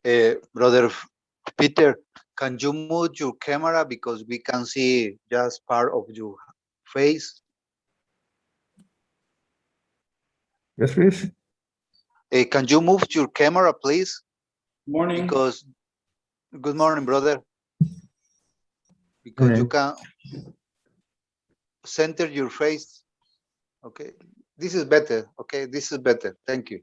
Brother Peter, can you move your camera because we can see just part of your face? Yes, please. Can you move your camera, please? Morning. Because, good morning, brother. Because you Morning. can center your face. Okay, this is better. Okay, this is better. Thank you.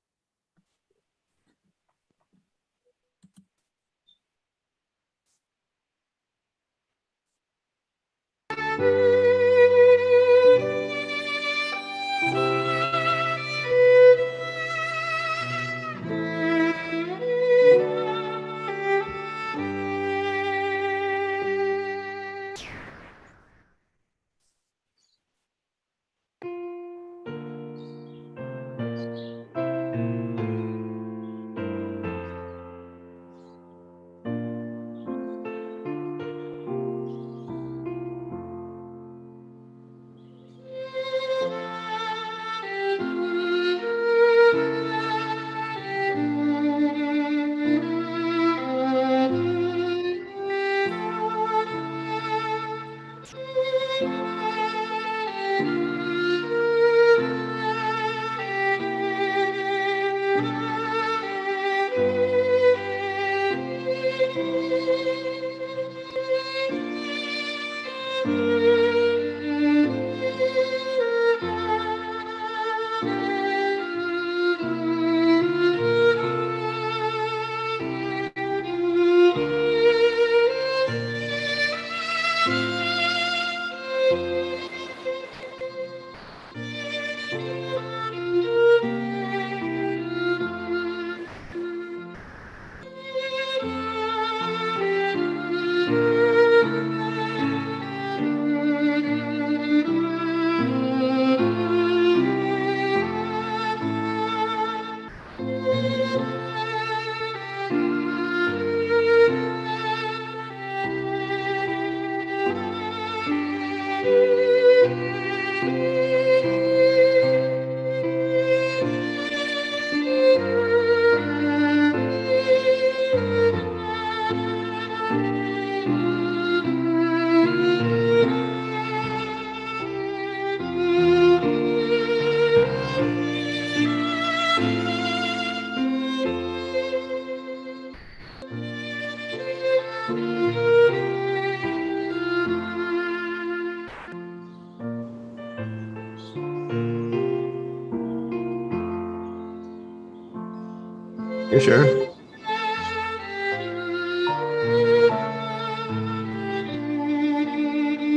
You sure?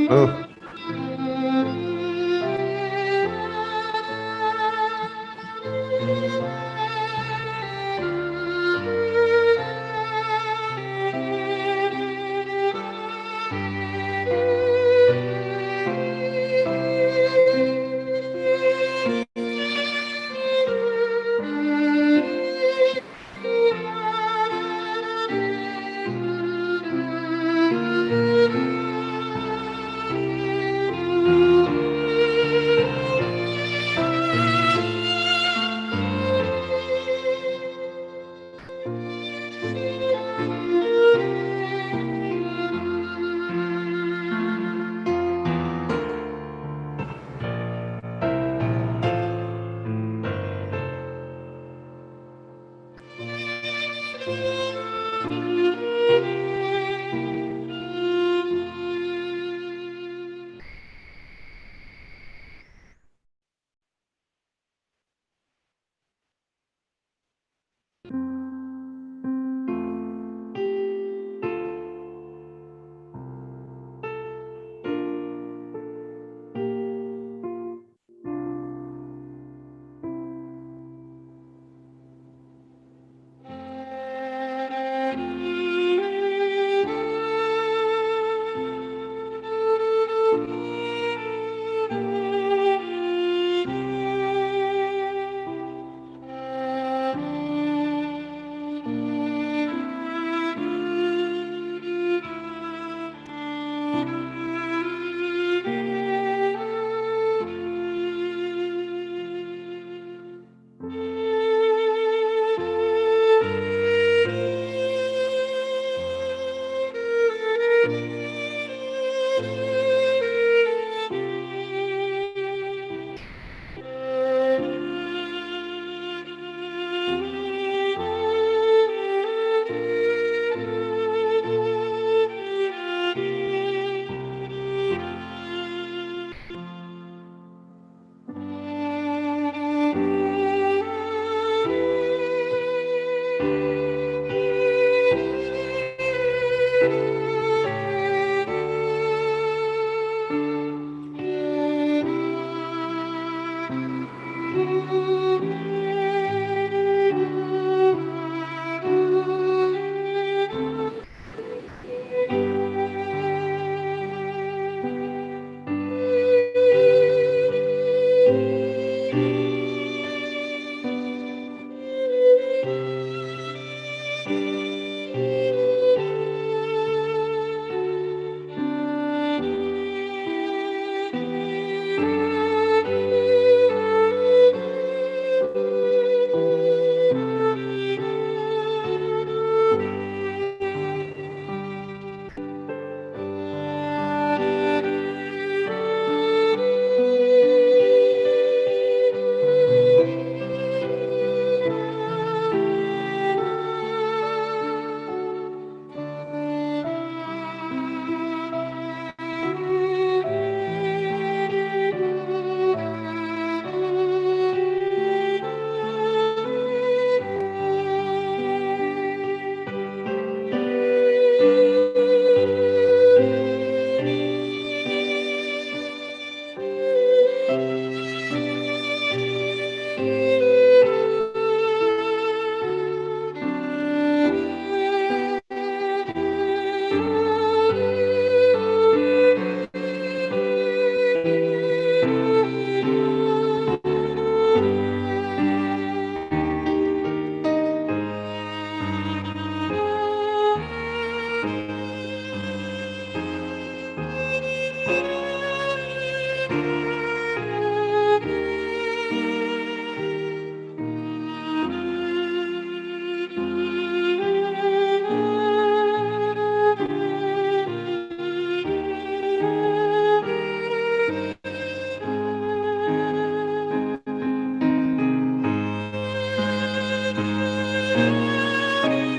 Oh.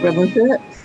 Reverend Phillips.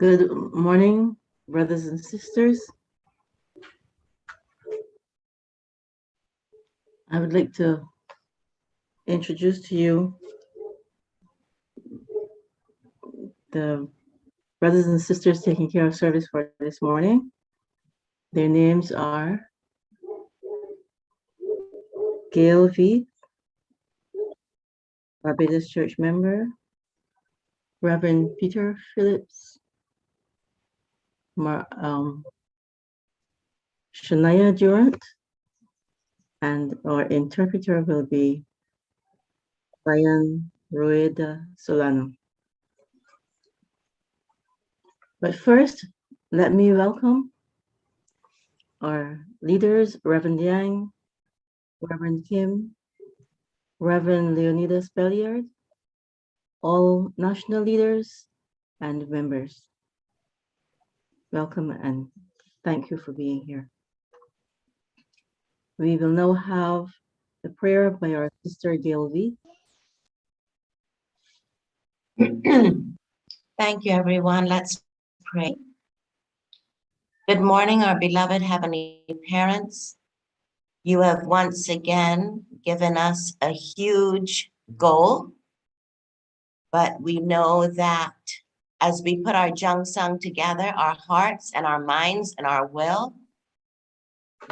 Good morning, brothers and sisters. I would like to introduce to you the brothers and sisters taking care of service for this morning. Their names are Gail V, Barbados Church member, Reverend Peter Phillips, Shania Durant, and our interpreter will be Ryan Rueda Solano. But first, let me welcome our leaders, Reverend Yang, Reverend Kim, Reverend Leonidas Belliard, all national leaders and members. Welcome and thank you for being here. We will now have a prayer by our sister Gail V. Thank you, everyone. Let's pray. Good morning, our beloved Heavenly Parents. You have once again given us a huge goal, but we know that as we put our Jeong-sung together, our hearts and our minds and our will,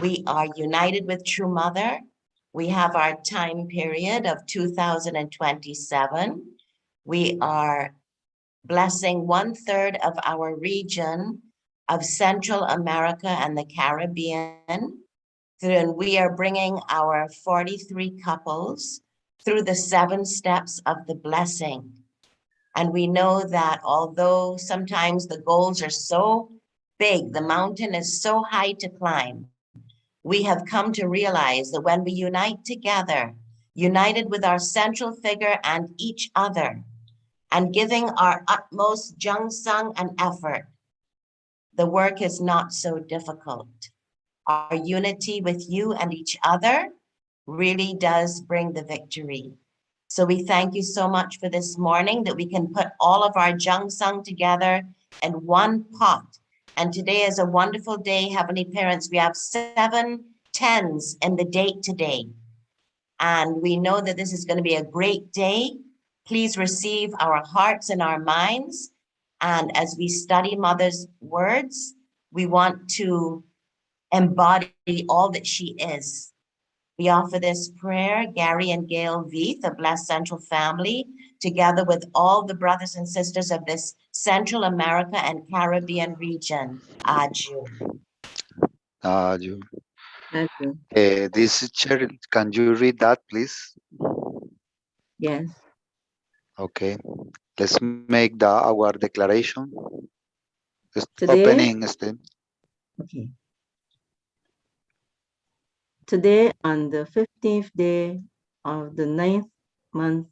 we are united with True Mother. We have our time period of 2027. We are blessing 1/3 of our region of Central America and the Caribbean. And we are bringing our 43 couples through the 7 steps of the blessing. And we know that although sometimes the goals are so big, the mountain is so high to climb, we have come to realize that when we unite together, united with our central figure and each other, and giving our utmost Jeong-sung and effort, the work is not so difficult. Our unity with you and each other really does bring the victory. So we thank you so much for this morning that we can put all of our Jeong-sung together in one pot. And today is a wonderful day, Heavenly Parents. We have 7 10s in the date today. And we know that this is going to be a great day. Please receive our hearts and our minds. And as we study Mother's words, we want to embody all that she is. We offer this prayer, Gary and Gail V, the Blessed Central family, together with all the brothers and sisters of this Central America and Caribbean region. Aju. This chair, can you read that, please? Yes. Okay. Let's make our declaration. Today, Opening. okay. Today, on the 15th day of the 9th month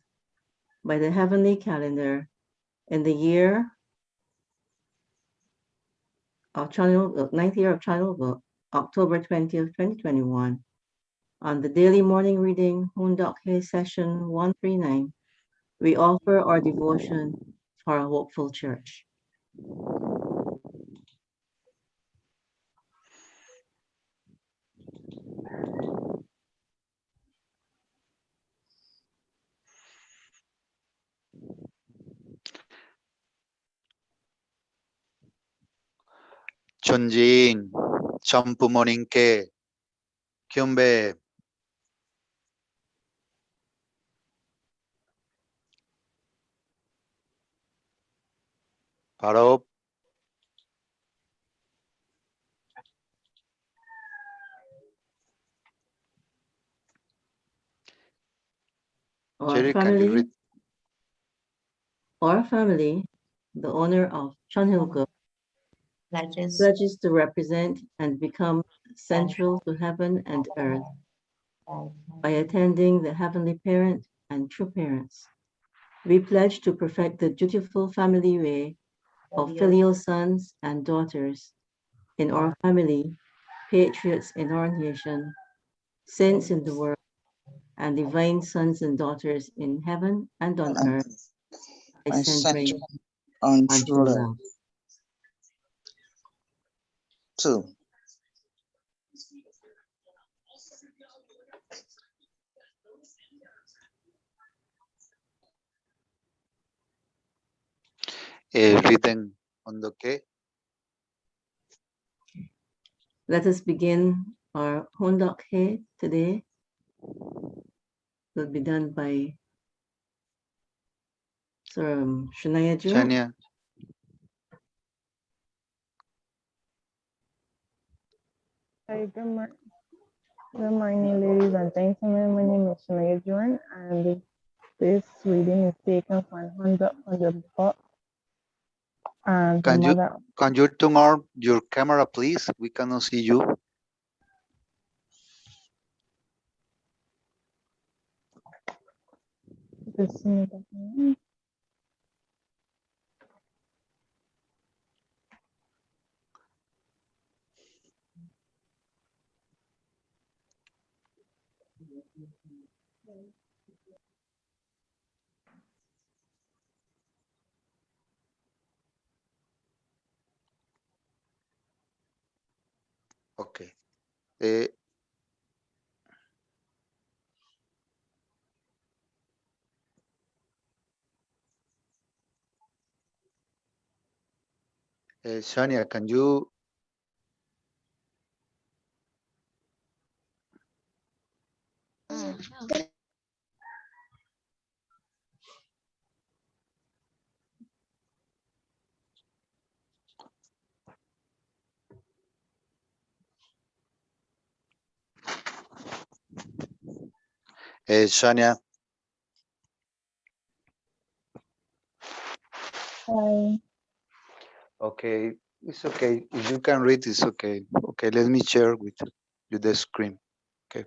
by the heavenly calendar, in the year of 9th year of Channel Book, October 20th, 2021, on the daily morning reading, Hoondok Hay session 139, we offer our devotion for a hopeful church. 전진, 전부모님께 경배. 바로 Our family, the owner of Chonhilgo, pledges to represent and become central to heaven and earth by attending the Heavenly Parent and True Parents. We pledge to perfect the dutiful family way of filial sons and daughters in our family, patriots in our nation, saints in the world, and divine sons and daughters in heaven and on earth, by centering on true love. 2. Written on the K. Let us begin our Hoondok Hay today. Will be done by Shania June. Shania. Hi, good morning, ladies and gentlemen. My name is Shania Jordan, and this reading is taken from 100 from the book and the Can you mother. turn on your camera, please? We cannot see you. Just see me back in. Okay. Uh, Shania, can you? Shania, Hi. okay, it's okay. If you can read, it's okay. Okay, let me share with you the screen. Okay.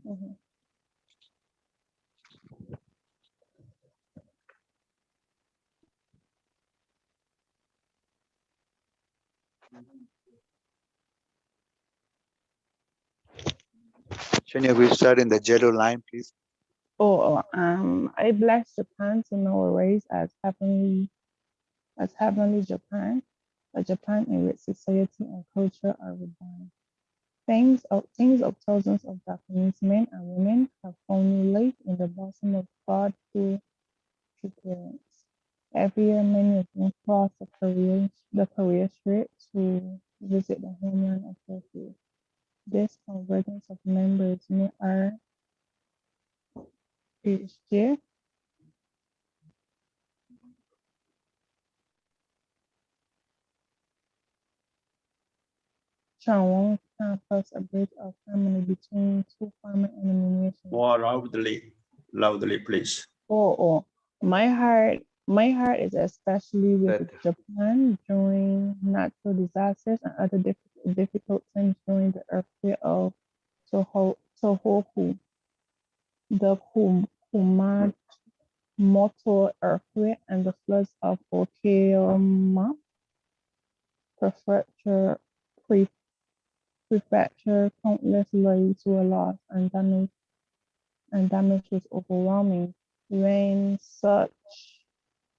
Mhm. Shania, we start in the yellow line, please. I bless Japan to know a race as heavenly Japan, a Japan in which society and culture are reborn. Things of thousands of Japanese men and women have found life in the bosom of God through true parents. Every year, many of them cross the career strait to visit the homeland of their faith. This convergence of members may HDH Changwon campus, a bridge of harmony between two former enemy nations. More loudly, please. Oh, my heart is especially with Better. Japan during natural disasters and other difficult times during the earthquake of Tohoku, the Kumamoto earthquake, and the floods of Okayama prefecture. Prefecture. Countless lives were lost, and damage was overwhelming. When such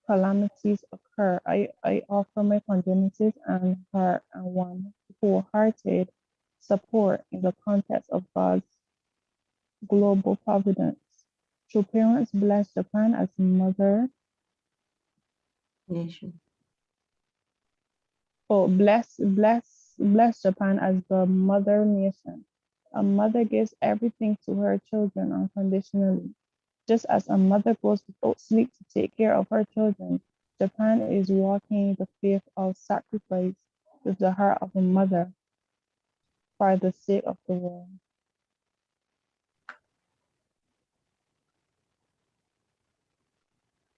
calamities occur, I offer my condolences and one wholehearted support in the context of God's global providence. True parents bless Japan as mother. Nation. Bless Japan as the mother nation. A mother gives everything to her children unconditionally. Just as a mother goes without sleep to take care of her children, Japan is walking the faith of sacrifice with the heart of a mother for the sake of the world.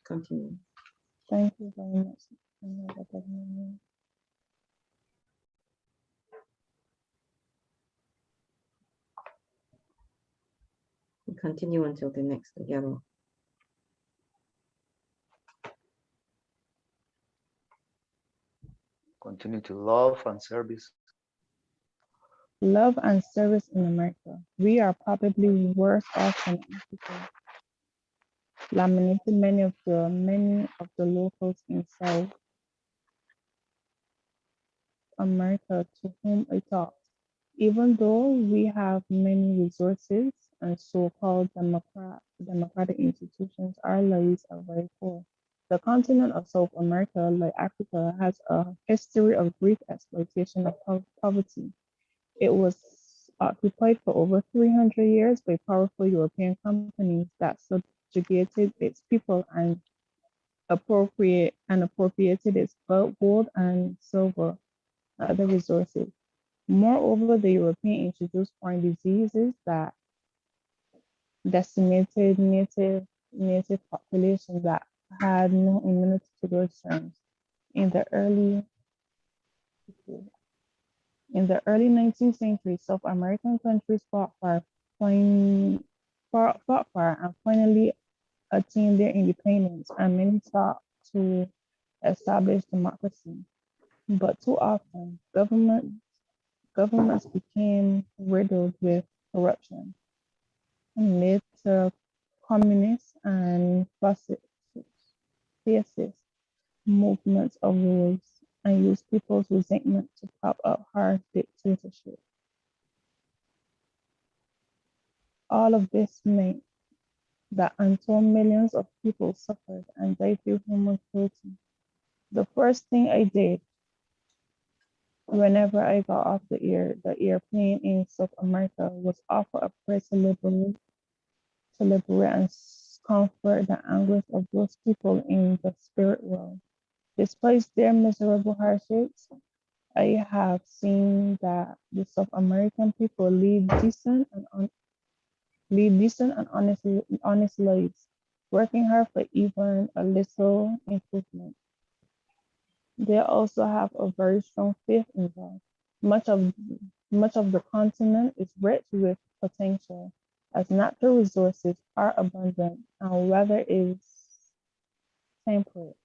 Continue. Thank you very much. We continue until the next yellow. Continue to love and service. Love and service in America. We are probably worse off than Africa. Laminated many of the locals in South America to whom I talk. Even though we have many resources and so-called democratic institutions, our lives are very poor. The continent of South America, like Africa, has a history of great exploitation of poverty. It was occupied for over 300 years by powerful European companies that subjugated its people and appropriated its gold and silver and other resources. Moreover, the European introduced foreign diseases that decimated native populations that had no immunity to those germs. In the early in the early 19th century, South American countries fought and finally attained their independence, and many sought to establish democracy. But too often, governments became riddled with corruption and led to communist and fascist movements arose and used people's resentment to prop up harsh dictatorship. All of this meant that untold millions of people suffered and died through human cruelty. The first thing I did whenever I got off the airplane in South America was offer a prayer to liberate and comfort the anguish of those people in the spirit world. Despite their miserable hardships, I have seen that the South American people lead decent and honest lives, working hard for even a little improvement. They also have a very strong faith in God. Much of much of the continent is rich with potential, as natural resources are abundant and weather is temperate.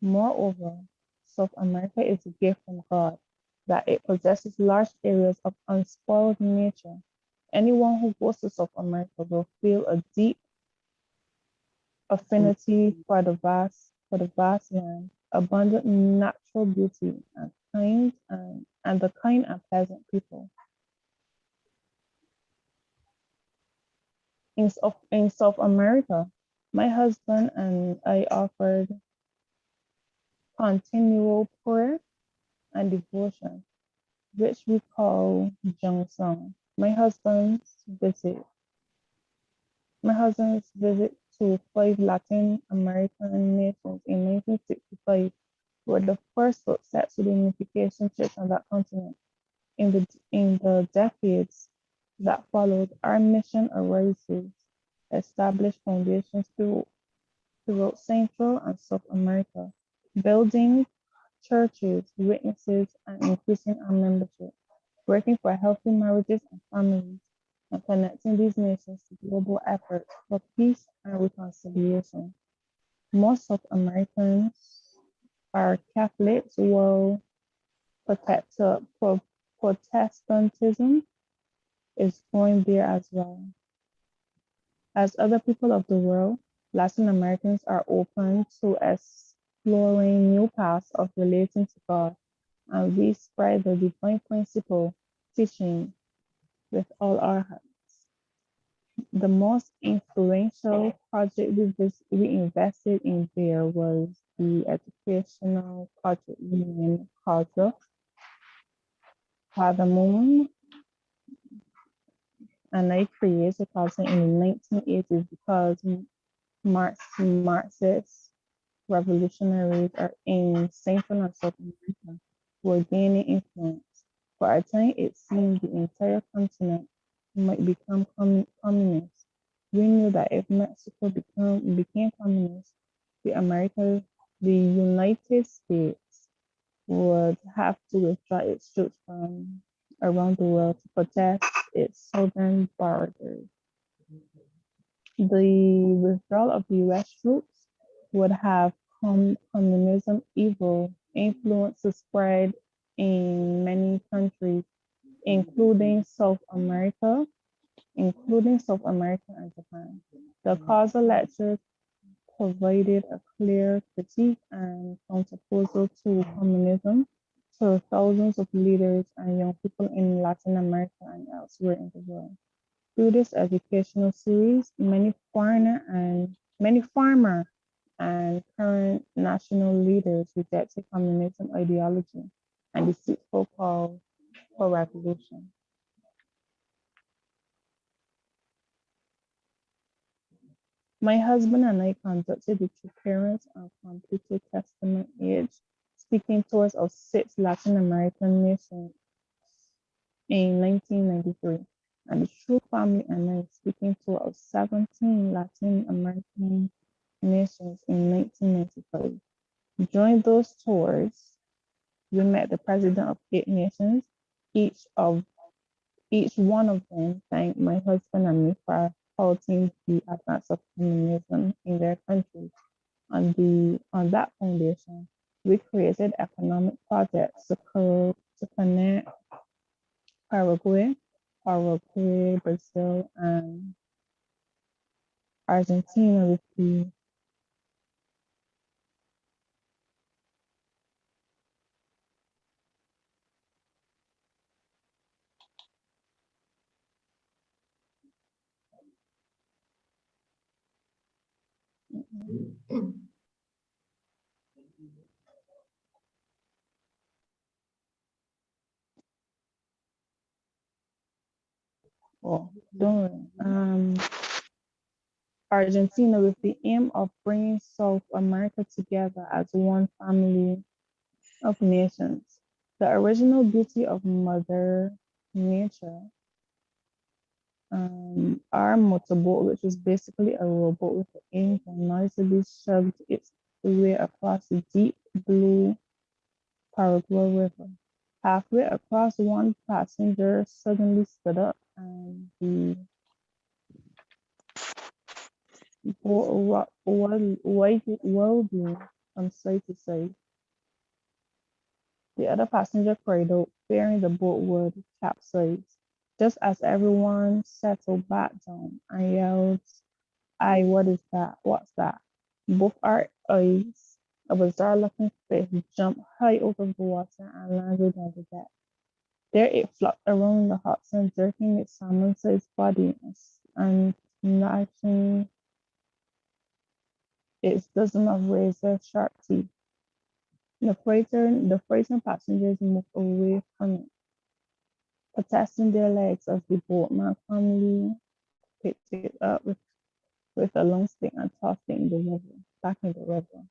Moreover, South America is a gift from God, that it possesses large areas of unspoiled nature. Anyone who goes to South America will feel a deep affinity for the vast land, abundant natural beauty, and the kind and pleasant people. In South America, my husband and I offered continual prayer and devotion, which we call Jongsong. My husband's visit to 5 Latin American nations in 1965 were the first steps to the unification church on that continent. In the decades that followed, our mission arises, established foundations throughout Central and South America, building churches, witnesses, and increasing our membership, working for healthy marriages and families, and connecting these nations to global efforts for peace and reconciliation. Most South Americans are Catholics, while Protestantism is growing there as well. As other people of the world, Latin Americans are open to exploring new paths of relating to God, and we spread the divine principle teaching with all our hearts. The most influential project we invested in there was the educational project we named CASA, Father Moon, and I created CASA in the 1980s because Marxist revolutionaries are in Central and South America were gaining influence. For a time, it seemed the entire continent might become communist. We knew that if Mexico became communist, the United States would have to withdraw its troops from around the world to protect its southern borders. The withdrawal of the US troops would have communism evil influence to spread in many countries, including South America and Japan. The causal lecture provided a clear critique and counterproposal to communism to thousands of leaders and young people in Latin America and elsewhere in the world. Through this educational series, many farmer and current national leaders rejected communism ideology and deceitful call for revolution. My husband and I conducted the two parents and completed testament age, speaking tours of 6 Latin American nations in 1993, and the True Family and I speaking tour of 17 Latin American nations in 1995. During those tours, we met the president of 8 nations. Each one of them thanked my husband and me for halting the advance of communism in their countries. On that foundation, we created economic projects to connect Paraguay, Brazil, and Argentina with the don't worry. Argentina with the aim of bringing South America together as one family of nations. The original beauty of Mother Nature, our motorboat, which is basically a rowboat with the aim to noisily shoved its way across the deep blue Paraguay River. Halfway across, one passenger suddenly stood up and the boat wildly from side to side. The other passenger cried out, fearing the boat would capsize. Just as everyone settled back down, I yelled, "Aye, what is that? What's that?" Both our eyes, a bizarre-looking fish jumped high out of the water and landed on the deck. There it flopped around the hot sun, jerking its salmon-sized body and gnashing its dozen of razor-sharp teeth. The frightened passengers moved away from it, protesting their legs as the boatman calmly picked it up with a long stick and tossed it in the river, back in the river.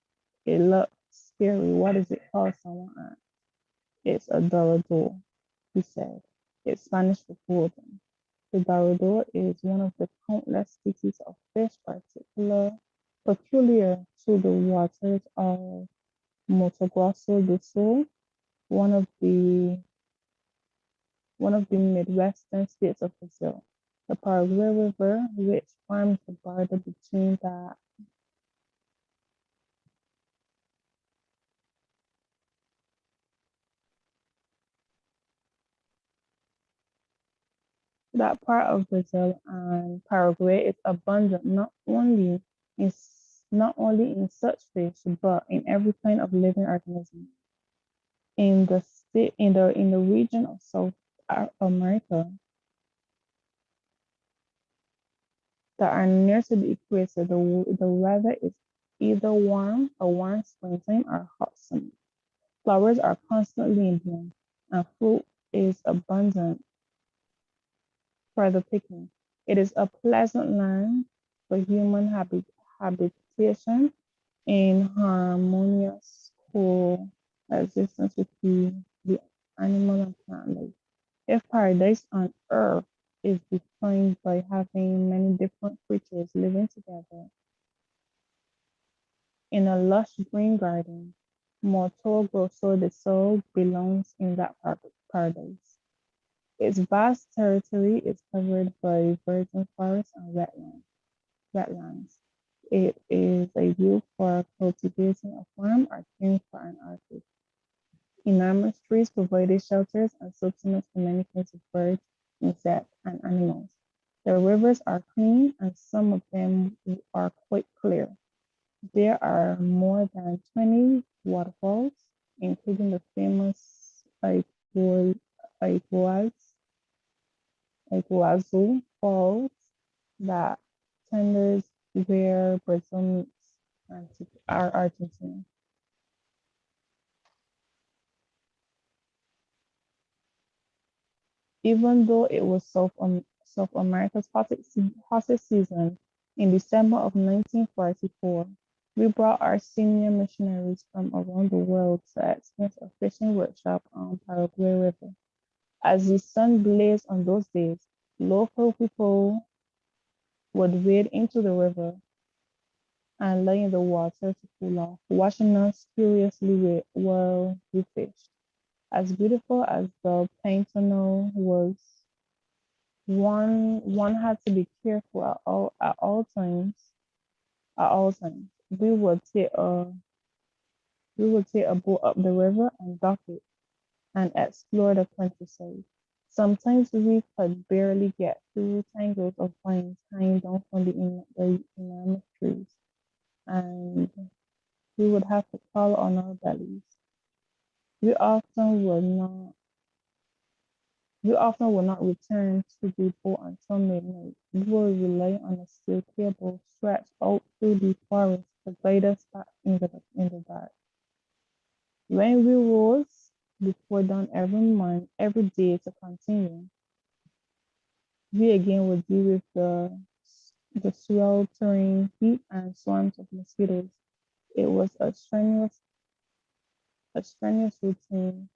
It looked scary. What is it called? Someone asked. It's a dorador, he said. It's Spanish for golden. The dorador is one of the countless species of fish peculiar to the waters of Mato Grosso do Sul, one of the Midwestern states of Brazil. The Paraguay River, which forms the border between that part of Brazil and Paraguay is abundant not only in such fish, but in every kind of living organism. In the region of South America that are near to the equator, the weather is either a warm springtime or hot summer. Flowers are constantly in bloom, and fruit is abundant for the picking. It is a pleasant land for human habitation in harmonious coexistence with the animal and plant life. If paradise on earth is defined by having many different creatures living together in a lush green garden, Mato Grosso do Sul belongs in that paradise. Its vast territory is covered by virgin forests and wetlands. It is ideal for cultivating a farm or caring for an artist. Enormous trees provided shelters and sustenance to many kinds of birds, insects, and animals. The rivers are clean and some of them are quite clear. There are more than 20 waterfalls, including the famous Iguazu Falls that tenders where Brazil meets Argentina. Even though it was South America's hottest season In December of 1944, we brought our senior missionaries from around the world to experience a fishing workshop on Paraguay River. As the sun blazed on those days, local people would wade into the river and lay in the water to cool off, watching us curiously while we fished. As beautiful as the Pantanal was, one had to be careful at all times. At all times, we would take a boat up the river and dock it and explore the countryside. Sometimes we could barely get through tangles of vines hanging down from the enormous trees, and we would have to crawl on our bellies. We often would not return to the boat until midnight. We would rely on a steel cable stretched out through the forest to guide us back in the dark. When we rose before dawn every day to continue, we again would deal with the sweltering heat and swarms of mosquitoes. It was a strenuous routine.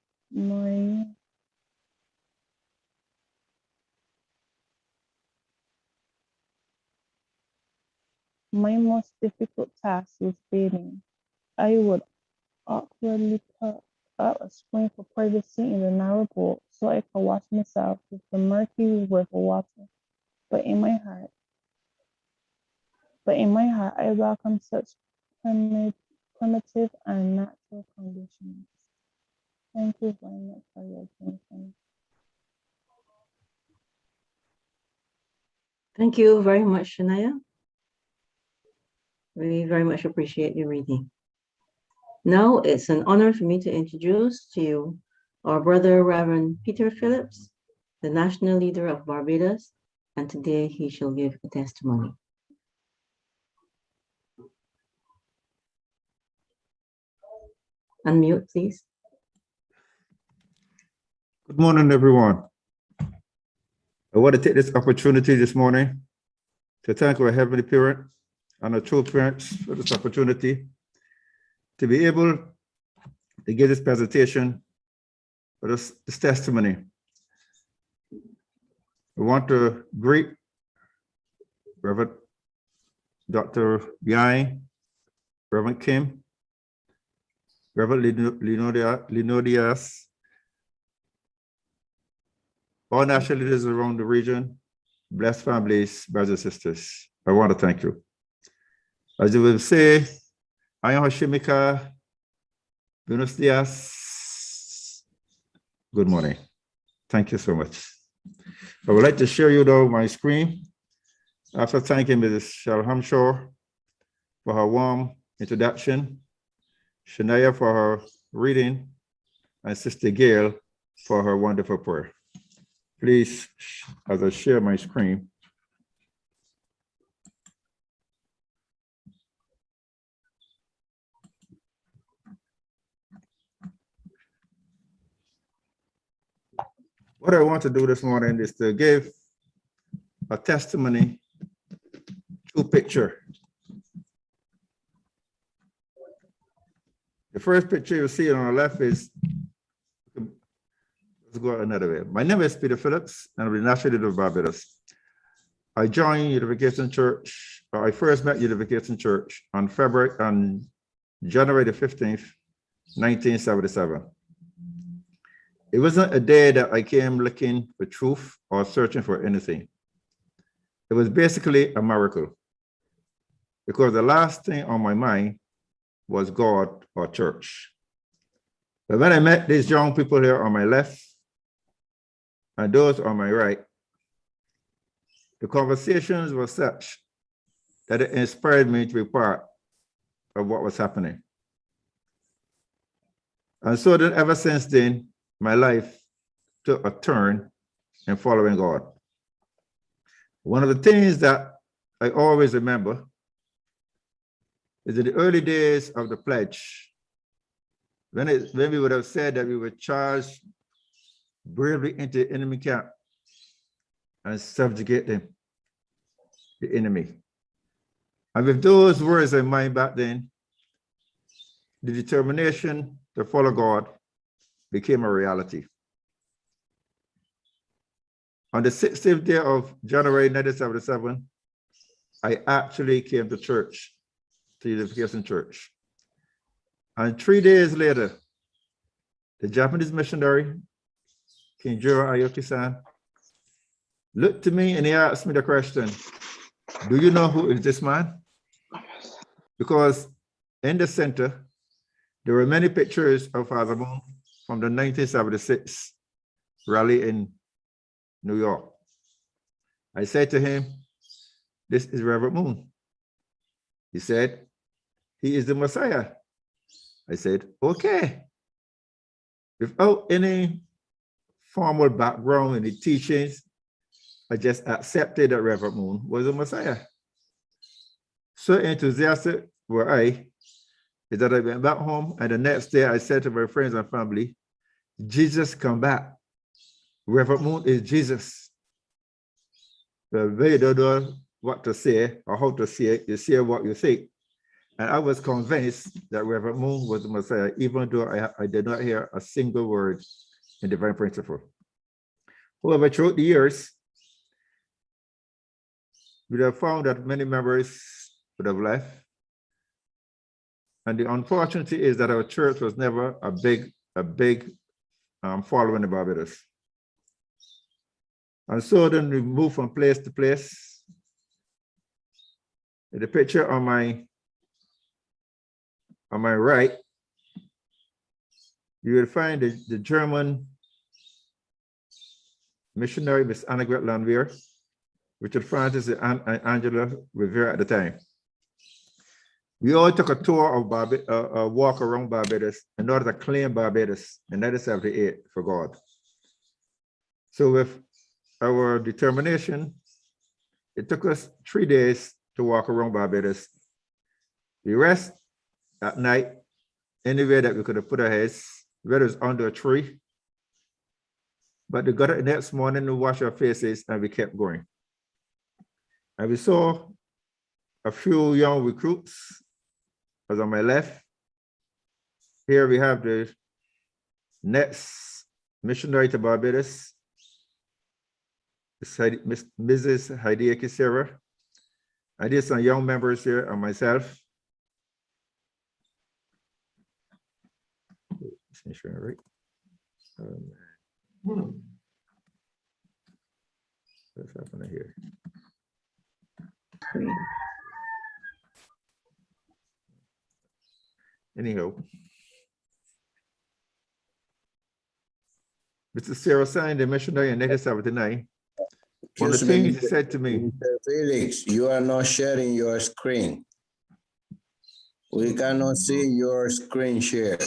My most difficult task was bathing. I would awkwardly cut up a spring for privacy in the narrow boat so I could wash myself with the murky river water. But in my heart, I welcome such primitive and natural conditions. Thank you very much for your attention. Thank you very much, Shania. We very much appreciate your reading. Now it's an honor for me to introduce to you our brother, Reverend Peter Phillips, the national leader of Barbados, and today he shall give a testimony. Unmute, please. Good morning, everyone. I want to take this opportunity this morning to thank our Heavenly Parent and our true parents for this opportunity to be able to give this presentation for this testimony. I want to greet Reverend Dr. Biai, Reverend Kim, Reverend Linodias, all national leaders around the region, blessed families, brothers and sisters. I want to thank you. As you will say, I am Hashimika. Buenos dias. Good morning. Thank you so much. I would like to share you though my screen. After thanking Mrs. Cheryl Hamshaw for her warm introduction, Shania for her reading, and Sister Gail for her wonderful prayer. Please, as I share my screen, what I want to do this morning is to give a testimony to picture. The first picture you see on the left is, let's go another way. My name is Peter Phillips, and I'm the National Leader of Barbados. I joined Unification Church, I first met Unification Church on January the 15th, 1977. It wasn't a day that I came looking for truth or searching for anything. It was basically a miracle, because the last thing on my mind was God or church. But when I met these young people here on my left and those on my right, the conversations were such that it inspired me to be part of what was happening. And so then ever since then, my life took a turn in following God. One of the things that I always remember is in the early days of the pledge, when we would have said that we would charge bravely into the enemy camp and subjugate them, the enemy. And with those words in mind back then, the determination to follow God became a reality. On the 16th day of January 1977, I actually came to church, to Unification Church. And 3 days later, the Japanese missionary, Kinjiro Aoki-san, looked to me and he asked me the question, do you know who is this man? Because in the center, there were many pictures of Father Moon from the 1976 rally in New York. I said to him, this is Reverend Moon. He said, he is the Messiah. I said, okay. Without any formal background in the teachings, I just accepted that Reverend Moon was the Messiah. So enthusiastic were I, is that I went back home and the next day I said to my friends and family, Jesus come back. Reverend Moon is Jesus. But they don't know what to say or how to say it. You say what you think. And I was convinced that Reverend Moon was the Messiah, even though I did not hear a single word in Divine Principle. However, throughout the years, we have found that many members would have left. And the unfortunate is that our church was never a big following in Barbados. And so then we moved from place to place. In the picture on my right, you will find the German missionary, Miss Annegret Landwehr, Richard Francis and Angela Rivera at the time. We all took a tour of a walk around Barbados in order to claim Barbados in 1978 for God. So with our determination, it took us 3 days to walk around Barbados. We rest at night anywhere that we could have put our heads, whether it's under a tree. But we got up the next morning to wash our faces and we kept going. And we saw a few young recruits. Was on my left. Here we have the next missionary to Barbados, Mrs. Hideaki Sarah. I did some young members here and myself. Right. What's happening here? Anyhow, Mr. Sarah signed the missionary in 1979. One of the things he said to me, Mr. Felix, you are not sharing your screen. We cannot see your screen share.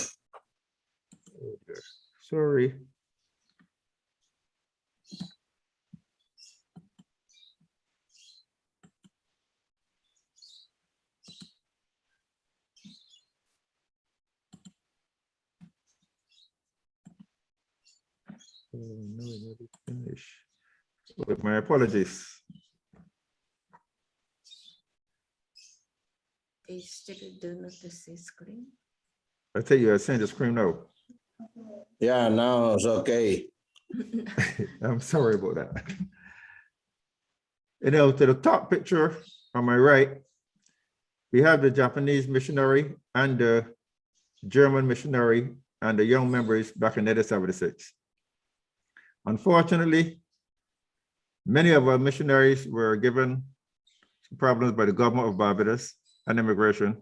Sorry. Oh, no, it didn't finish. With my apologies. They still do not see screen. I tell you, I sent the screen now. Yeah, now it's okay. I'm sorry about that. You know, to the top picture on my right, we have the Japanese missionary and the German missionary and the young members back in 1976. Unfortunately, many of our missionaries were given problems by the government of Barbados and immigration.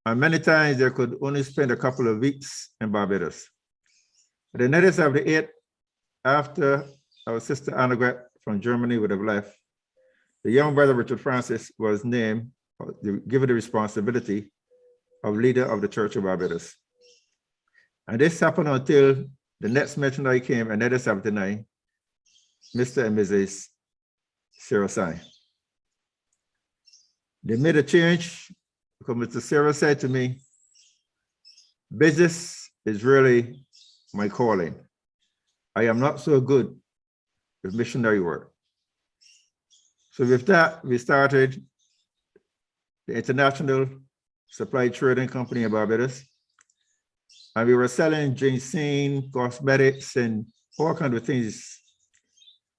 And many times they could only spend a couple of weeks in Barbados. But in 1978, after our sister Annegret from Germany would have left, the young brother Richard Francis was named, given the responsibility of leader of the Church of Barbados. And this happened until the next missionary came in 1979, Mr. and Mrs. Sarah Sai. They made a change because Mr. Sarah said to me, business is really my calling. I am not so good with missionary work. So with that, we started the international supply trading company in Barbados. And we were selling ginseng, cosmetics, and all kinds of things.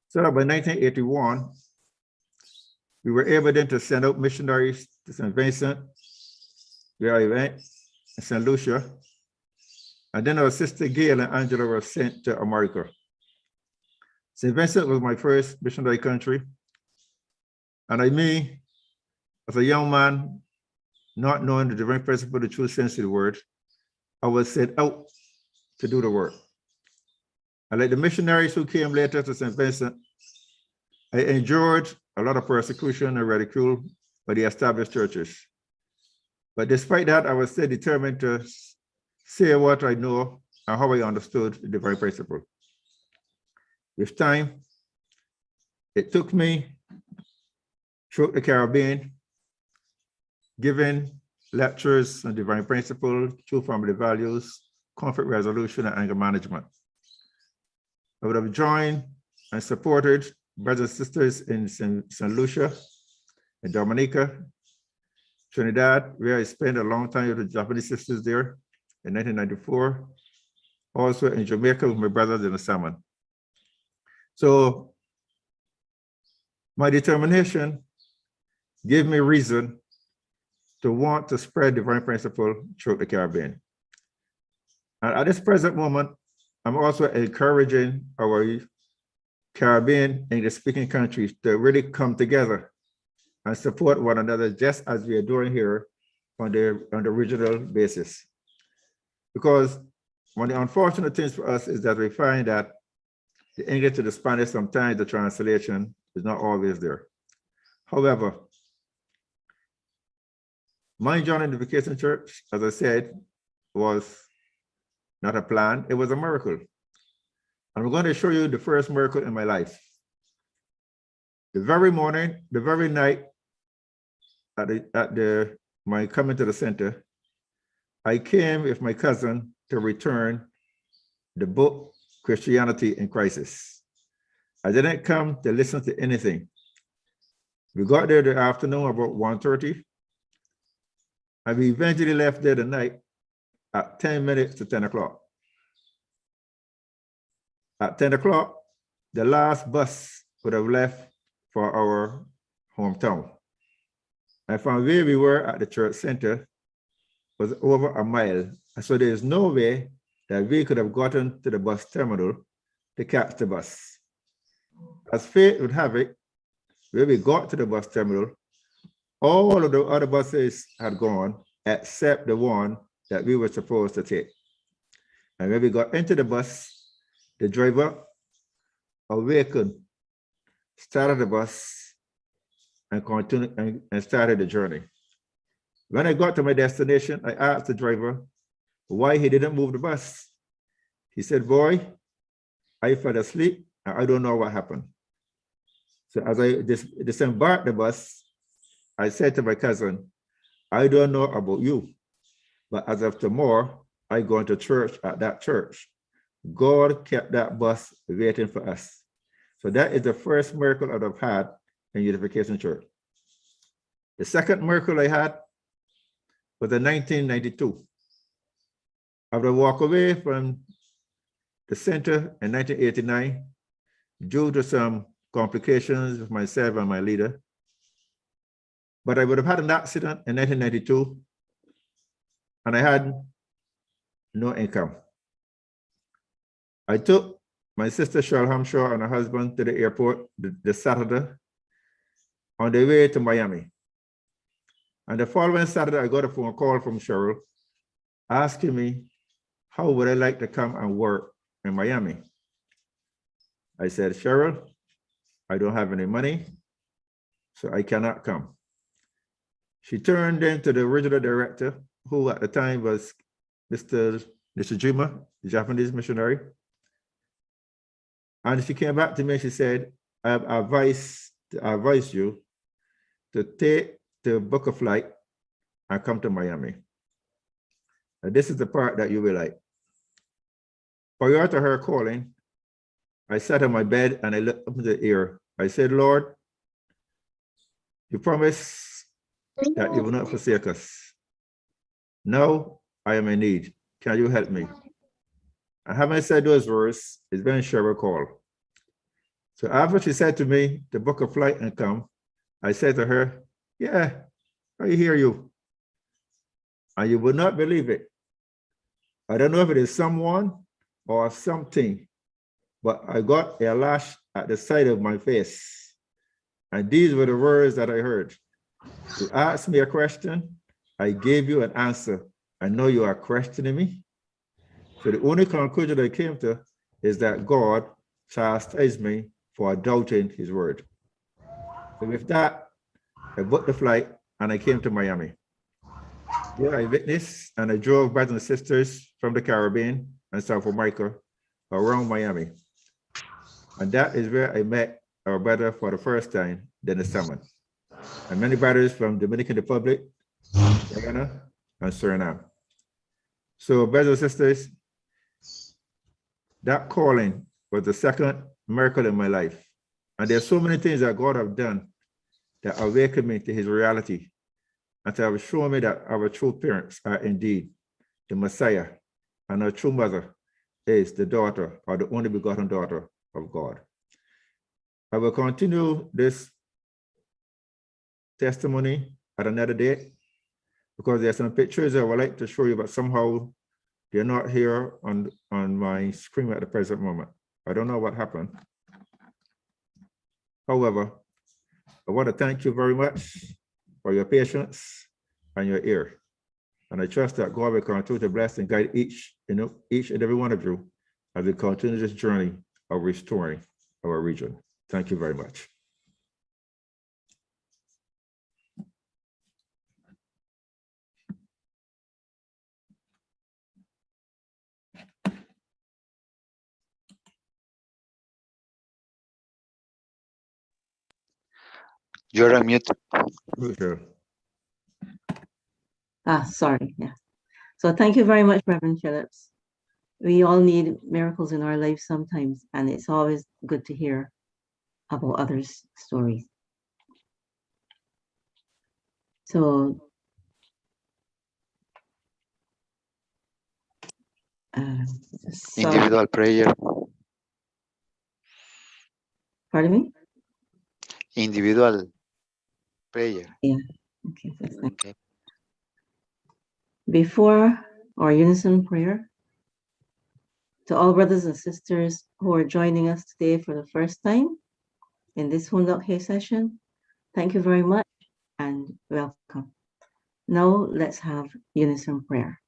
So by 1981, we were able then to send out missionaries to St. Vincent, where I went, in St. Lucia. And then our sister Gail and Angela were sent to America. St. Vincent was my first missionary country. And as a young man, not knowing the divine principle, the true sense of the word, I was sent out to do the work. And like the missionaries who came later to St. Vincent, I endured a lot of persecution and ridicule by the established churches. But despite that, I was still determined to say what I know and how I understood the divine principle. With time, it took me throughout the Caribbean, giving lectures on divine principle, true family values, conflict resolution, and anger management. I would have joined and supported brothers and sisters in St. Lucia, in Dominica, Trinidad, where I spent a long time with the Japanese sisters there in 1994. Also in Jamaica with my brothers in the Salmon. So my determination gave me reason to want to spread divine principle throughout the Caribbean. And at this present moment, I'm also encouraging our Caribbean English-speaking countries to really come together and support one another, just as we are doing here on the regional basis. Because one of the unfortunate things for us is that we find that the English to the Spanish, sometimes the translation is not always there. However, my joining the Vacation Church, as I said, was not a plan, it was a miracle. And we're going to show you the first miracle in my life. The very morning, the very night, my coming to the center, I came with my cousin to return the book, Christianity in Crisis. I didn't come to listen to anything. We got there the afternoon about 1:30, and we eventually left there the night at 10 minutes to 10 o'clock. At 10 o'clock, the last bus would have left for our hometown. And from where we were at the church center was over a mile. And so there's no way that we could have gotten to the bus terminal to catch the bus. As fate would have it, when we got to the bus terminal, all of the other buses had gone except the one that we were supposed to take. And when we got into the bus, the driver awakened, started the bus, and continued and started the journey. When I got to my destination, I asked the driver why he didn't move the bus. He said, "Boy, I fell asleep and I don't know what happened." So as I disembarked the bus, I said to my cousin, "I don't know about you, but as of tomorrow, I go to church at that church. God kept that bus waiting for us." So that is the first miracle I've had in Unification Church. The second miracle I had was in 1992. I would walk away from the center in 1989 due to some complications with myself and my leader. But I would have had an accident in 1992 and I had no income. I took my sister Cheryl Hamshaw and her husband to the airport the Saturday on the way to Miami. And the following Saturday, I got a phone call from Cheryl asking me, how would I like to come and work in Miami? I said, "Cheryl, I don't have any money, so I cannot come." She turned into the original director, who at the time was Mr. Nishijima, the Japanese missionary. And she came back to me and she said, "I have advised you to book a flight and come to Miami. And this is the part that you will like." Prior to her calling, I sat on my bed and I looked up into the air. I said, "Lord, you promised that you will not forsake us. Now I am in need. Can you help me? And having said those words, it's when she recalled. So after she said to me to book a flight and come, I said to her, yeah, I hear you. And you will not believe it. I don't know if it is someone or something, but I got a lash at the side of my face. And these were the words that I heard. You asked me a question, I gave you an answer. I know you are questioning me. So the only conclusion I came to is that God chastised me for doubting his word. So with that, I booked the flight and I came to Miami. There I witnessed and I drove brothers and sisters from the Caribbean and South America around Miami. And that is where I met our brother for the first time, Dennis Salmon, and many brothers from Dominican Republic, Guyana, and Suriname. So brothers and sisters, that calling was the second miracle in my life. And there's so many things that God have done that awakened me to his reality and to have shown me that our true parents are indeed the Messiah, and our true mother is the daughter or the only begotten daughter of God. I will continue this testimony at another date because there are some pictures I would like to show you, but somehow they're not here on my screen at the present moment. I don't know what happened. However, I want to thank you very much for your patience and your ear. And I trust that God will continue to bless and guide each and every one of you as we continue this journey of restoring our region. Thank you very much. You're on mute. Sure. Sorry, yeah. So thank you very much, Reverend Phillips. We all need miracles in our lives sometimes, and it's always good to hear about others' stories. So, Individual prayer. Pardon me? Individual prayer. Yeah, okay, that's nice. Okay. Before our unison prayer, to all brothers and sisters who are joining us today for the first time in this Hundok Hay session, thank you very much and welcome. Now let's have unison prayer.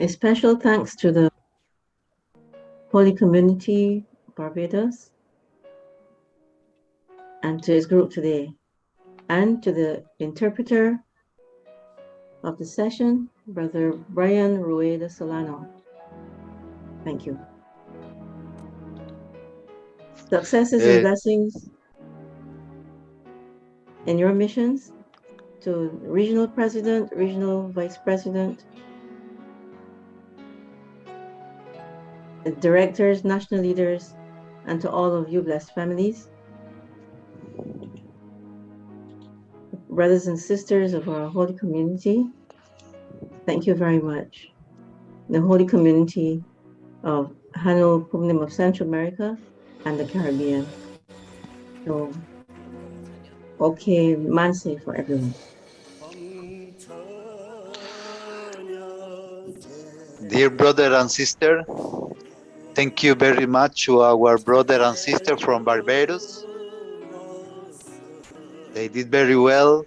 A special thanks to the Holy Community Barbados and to his group today, and to the interpreter of the session, Brother Brian Rueda Solano. Thank you. Successes and blessings in your missions to regional president, regional vice president, the directors, national leaders, and to all of you blessed families, brothers and sisters of our holy community. Thank you very much. The holy community of Hanul Pumnim of Central America and the Caribbean. So, okay, manse for everyone. Dear brother and sister, thank you very much to our brother and sister from Barbados. They did very well.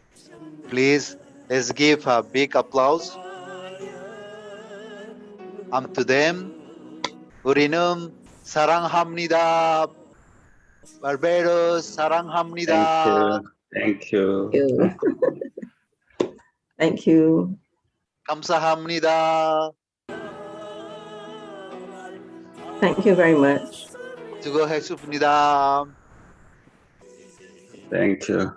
Please, let's give a big applause. And to them, 우리는 사랑합니다. Barbados, 사랑합니다. Thank you. Thank you. 감사합니다. Thank you very much. 수고하셨습니다. Thank you.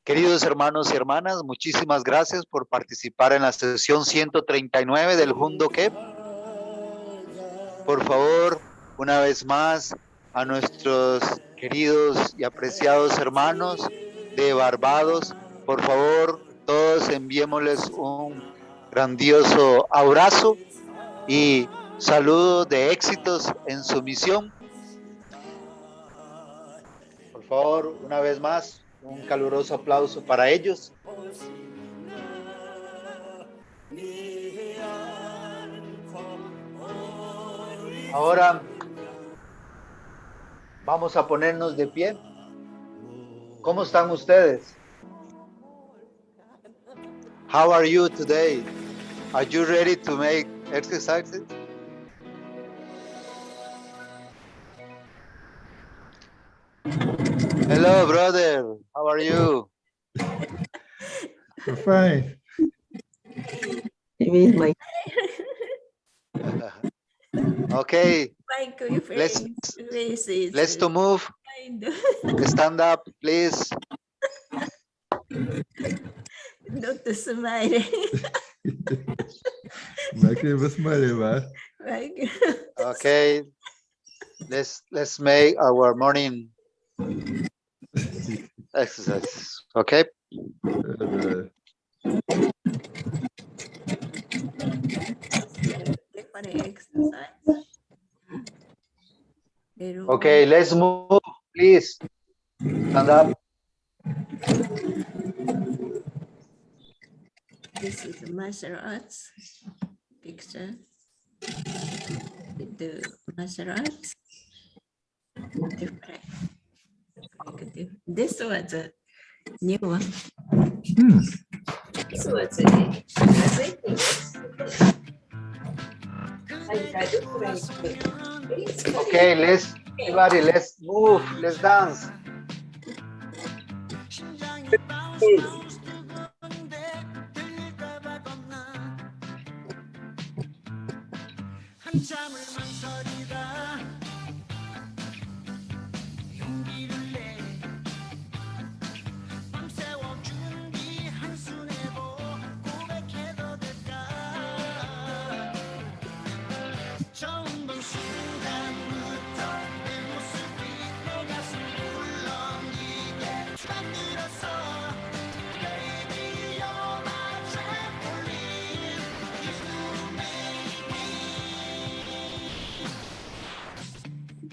Queridos hermanos y hermanas, muchísimas gracias por participar en la sesión 139 del Hundo Kep. Por favor, una vez más, a nuestros queridos y apreciados hermanos de Barbados, por favor, todos enviémosles un grandioso abrazo y saludo de éxitos en su misión. Por favor, una vez más, un caluroso aplauso para ellos. Ahora vamos a ponernos de pie. ¿Cómo están ustedes? How are you today? Are you ready to make exercises? Hello, brother. How are you? We're fine. Okay. My Let's to move. Stand up, please. Not smiling. Make you smile, man. Okay. Let's make our morning exercise. Okay. Okay, let's move, please. Stand up. This is martial arts picture. With the martial arts. Different. This was a new one. This was a Okay, everybody, let's move, let's dance.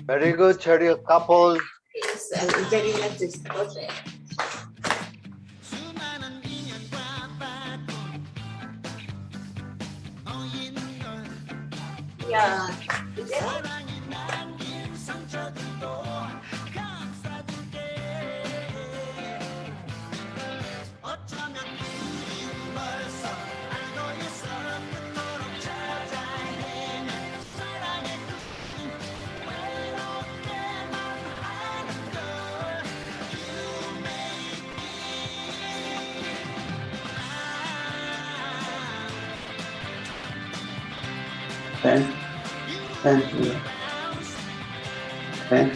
Very good, cherry couple. very nice spot. Yeah. 10. 10. 10.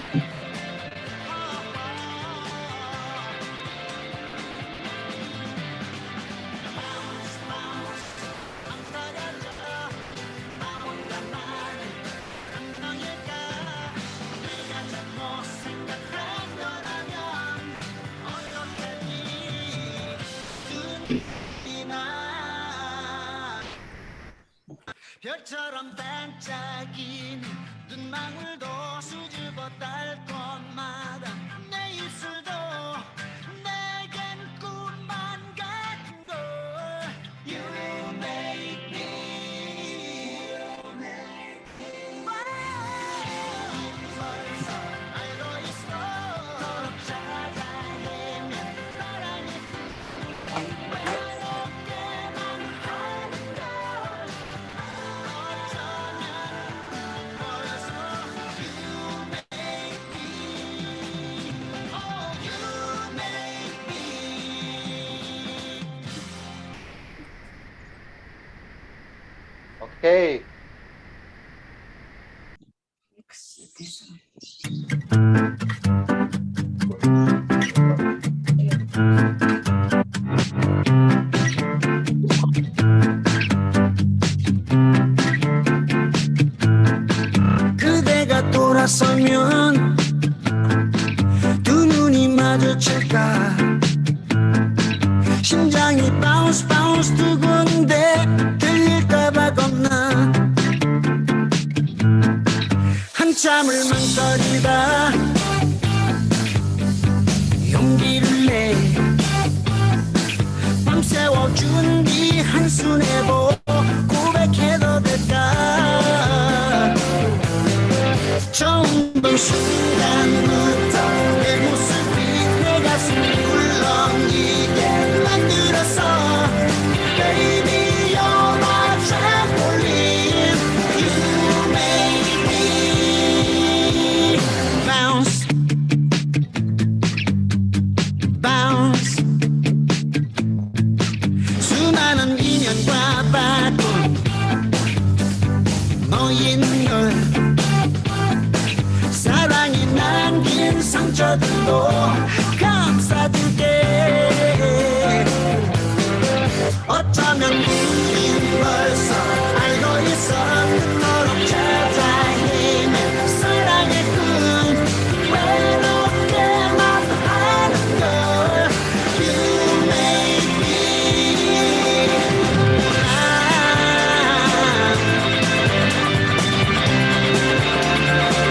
별처럼 반짝이는 눈망울도 수줍어 달 곳마다 내 입술도 내겐 꿈만 같은 걸 You make me 벌써 알고 있어 찾아내면 사랑이 외롭게만 하는 걸 오케이. 그대가 돌아서면 두 눈이 마주칠까 심장이 바운스 바운스 두근데 들릴까봐 겁나 한참을 망설이다 용기를 내 밤새워 준비 한순해보 고백해도 될까 처음 본 순간부터 내 모습이 내 가슴 울렁이게 만들었어 Baby you're my trampoline You make me bounce bounce 수많은 인연과 바꾼 너인 걸 사랑이 남긴 상처들도 감싸줄게 어쩌면 우린 벌써 알고 있어 그토록 찾아 헤맨 사랑의 꿈 외롭게만 하는 걸 You make me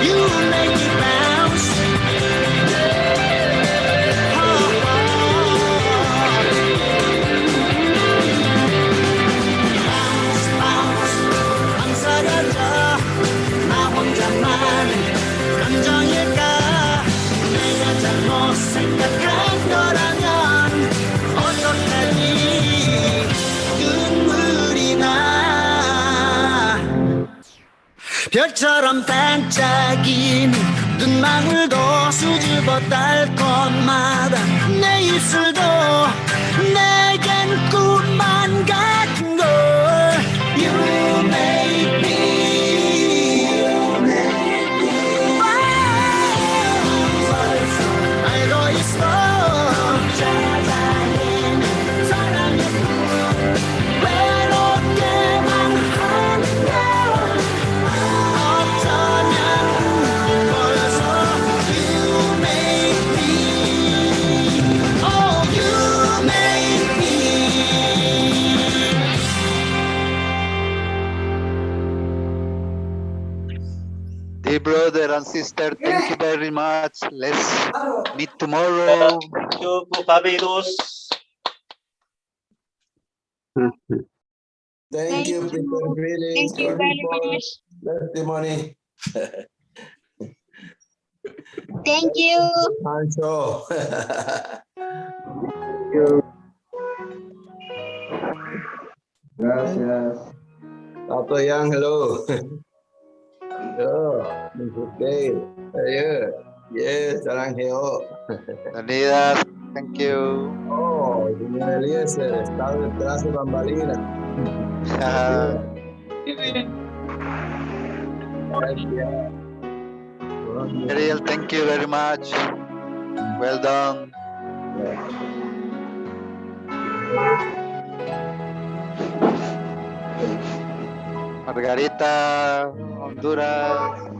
You make me bounce bounce bounce 망설여져 나 혼자만의 감정일까 내가 잘못 생각한 거라면 어떡하니 눈물이 나 별처럼 반짝이는 눈망울도 수줍어 달 곳마다 내 입술도 내겐 꿈만 같은 걸 You make me 벌써 알고 있어 찾아내는 사랑의 꿈 외롭게만 하는 걸 어쩌면 벌써 You make me Oh you make me Dear brother and sister, thank you very much. Let's meet tomorrow. Thank you, Barbados. Thank you, Peter. Greetings. Thank you very much. Testimony. Thank you. Pancho. Gracias. Tato Yang, hello. Hello, Mrs. Gail. Yeah. Yes, 사랑해요. Leonidas, thank you. Oh, señor Eliezer, está detrás de bambalinas. Ariel, thank you very much. Well done. Margarita, Honduras.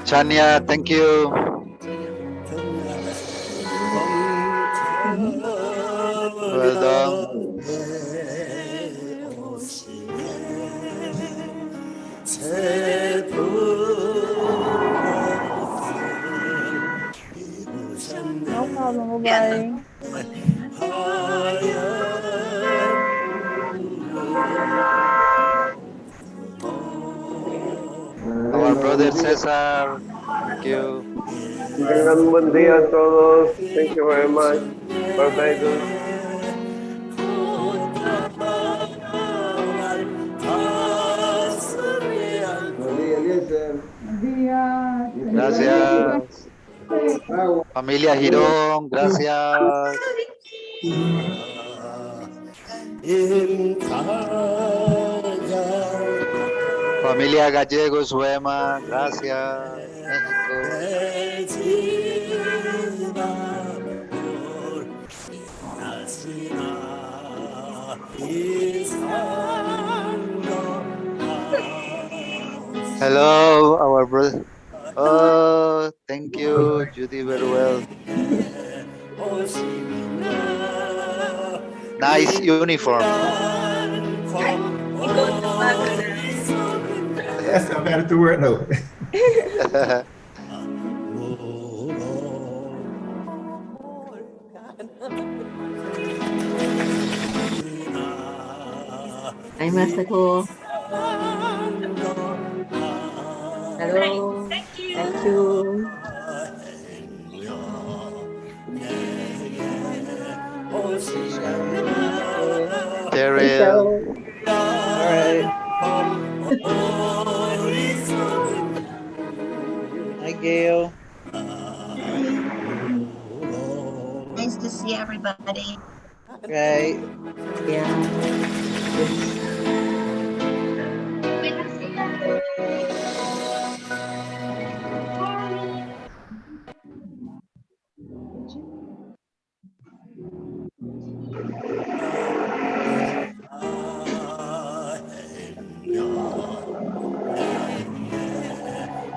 Chania, thank you. Well done. No problem. Bye Our brother Cesar, thank you. Tengan buen día a todos. Thank you very much. Barbados. Gracias. Familia Girón, gracias. Familia Gallegos, Suema, gracias. México. Hello, our brother. Oh, thank you, Judy, very well. Nice uniform. Yes, I'm headed to work now. Hi, Masako. Hello. Thank you. Terrell. All right. Hi, Gail. Nice to see everybody. Right. Yeah.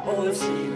Oh,